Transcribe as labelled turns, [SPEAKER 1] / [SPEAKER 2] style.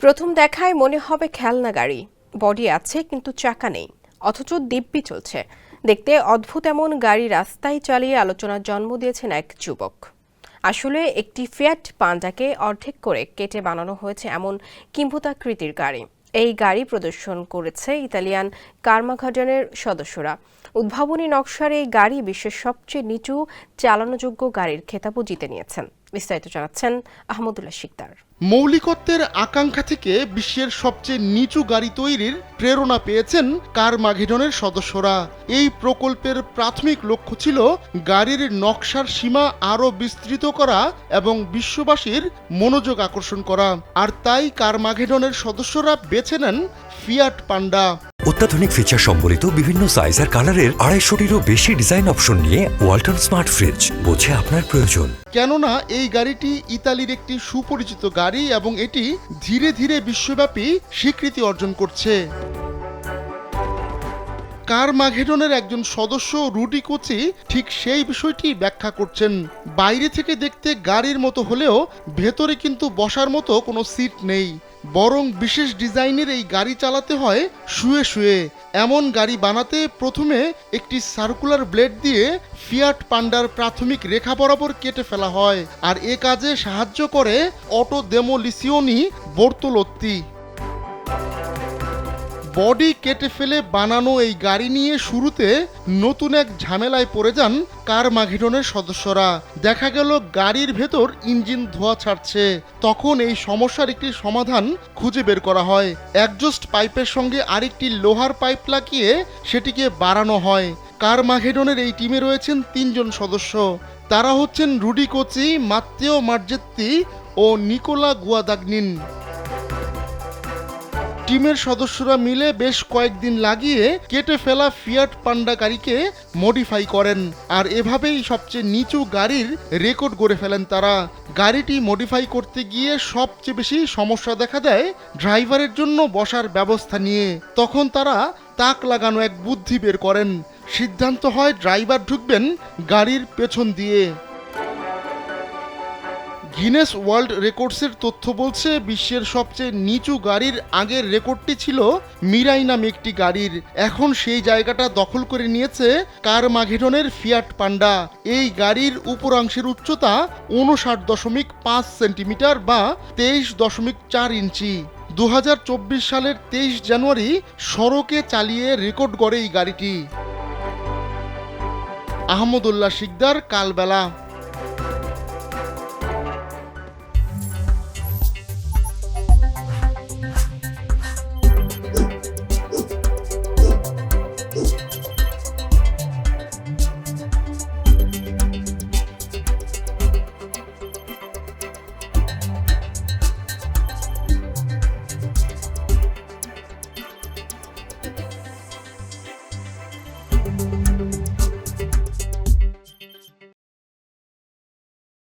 [SPEAKER 1] প্রথম দেখায় মনে হবে খেলনা গাড়ি, বডি আছে কিন্তু চাকা নেই, অথচ দিব্যি চলছে। দেখতে অদ্ভুত এমন গাড়ি রাস্তায় চালিয়ে আলোচনার জন্ম দিয়েছেন এক যুবক। আসলে একটি ফিয়াট পান্ডাকে অর্ধেক করে কেটে বানানো হয়েছে এমন কিংবদন্তির গাড়ি। এই গাড়ি প্রদর্শন করেছে ইতালিয়ান কারমাঘাডনের সদস্যরা। উদ্ভাবনী নকশার এই গাড়ি বিশ্বের সবচেয়ে নিচু চালানোযোগ্য গাড়ির খেতাবও জিতে নিয়েছেন। বিস্তারিত জানাচ্ছেন আহমদুল্লাহ শিকদার।
[SPEAKER 2] মৌলিকত্বের আকাঙ্ক্ষা থেকে বিশ্বের সবচেয়ে নিচু গাড়ি তৈরির প্রেরণা পেয়েছেন কারমাঘেডনের সদস্যরা। এই প্রকল্পের প্রাথমিক লক্ষ্য ছিল গাড়ির নকশার সীমা আরও বিস্তৃত করা এবং বিশ্ববাসীর মনোযোগ আকর্ষণ করা। আর তাই কারমাঘেডনের সদস্যরা বেছে নেন ফিয়াট পান্ডা।
[SPEAKER 3] অত্যাধুনিক ফিচার সম্বলিত বিভিন্ন সাইজ আর কালারের 250-টিরও বেশি ডিজাইন অপশন নিয়ে ওয়ালটন স্মার্ট ফ্রিজ, বোঝে আপনার প্রয়োজন।
[SPEAKER 2] কেননা এই গাড়িটি ইতালির একটি সুপরিচিত গাড়ি এবং এটি ধীরে ধীরে বিশ্বব্যাপী স্বীকৃতি অর্জন করছে। কারমাঘেডনের একজন সদস্য রুডি কোচি ঠিক সেই বিষয়টি ব্যাখ্যা করছেন। বাইরে থেকে দেখতে গাড়ির মতো হলেও ভেতরে কিন্তু বসার মতো কোনো সিট নেই, বরং বিশেষ ডিজাইনের এই গাড়ি চালাতে হয় শুয়ে শুয়ে। এমন গাড়ি বানাতে প্রথমে একটি সার্কুলার ব্লেড দিয়ে ফিয়াট পান্ডার প্রাথমিক রেখা বরাবর কেটে ফেলা হয়, আর এ কাজে সাহায্য করে অটো দেমোলিসিওনি বর্তোলোত্তি। বডি কেটে ফেলে বানানো এই গাড়ি নিয়ে শুরুতে নতুন এক ঝামেলায় পড়ে যান কারমাঘেডনের সদস্যরা। দেখা গেল গাড়ির ভেতর ইঞ্জিন ধোঁয়া ছাড়ছে। তখন এই সমস্যার একটি সমাধান খুঁজে বের করা হয়। একজস্ট পাইপের সঙ্গে আরেকটি লোহার পাইপ লাগিয়ে সেটিকে বাড়ানো হয়। কারমাঘেডনের এই টিমে রয়েছেন 3 জন সদস্য। তারা হচ্ছেন রুডি কোচি, মাত্তেও মার্জেত্তি ও নিকোলা গুয়াদাগনিন। টিমের সদস্যরা মিলে বেশ কয়েকদিন লাগিয়ে কেটে ফেলা ফিয়াট পান্ডা গাড়িকে মডিফাই করেন, আর এভাবেই সবচেয়ে নিচু গাড়ির রেকর্ড গড়ে ফেলেন তারা। গাড়িটি মডিফাই করতে গিয়ে সবচেয়ে বেশি সমস্যা দেখা দেয় ড্রাইভারের জন্য বসার ব্যবস্থা নিয়ে। তখন তারা তাক লাগানো এক বুদ্ধি বের করেন। সিদ্ধান্ত হয় ড্রাইভার ঢুকবেন গাড়ির পেছন দিয়ে। গিনেস ওয়ার্ল্ড রেকর্ডসের তথ্য বলছে বিশ্বের সবচেয়ে নিচু গাড়ির আগের রেকর্ডটি ছিল মিরাই নামে একটি গাড়ির। এখন সেই জায়গাটা দখল করে নিয়েছে কারমাঘেডনের ফিয়াট পান্ডা। এই গাড়ির উপরাংশের উচ্চতা 59.5 সেন্টিমিটার বা 23.4 ইঞ্চি। 2024 সালের 23 জানুয়ারি সড়কে চালিয়ে রেকর্ড গড়ে এই গাড়িটি। আহমদুল্লাহ শিকদার, কালবেলা।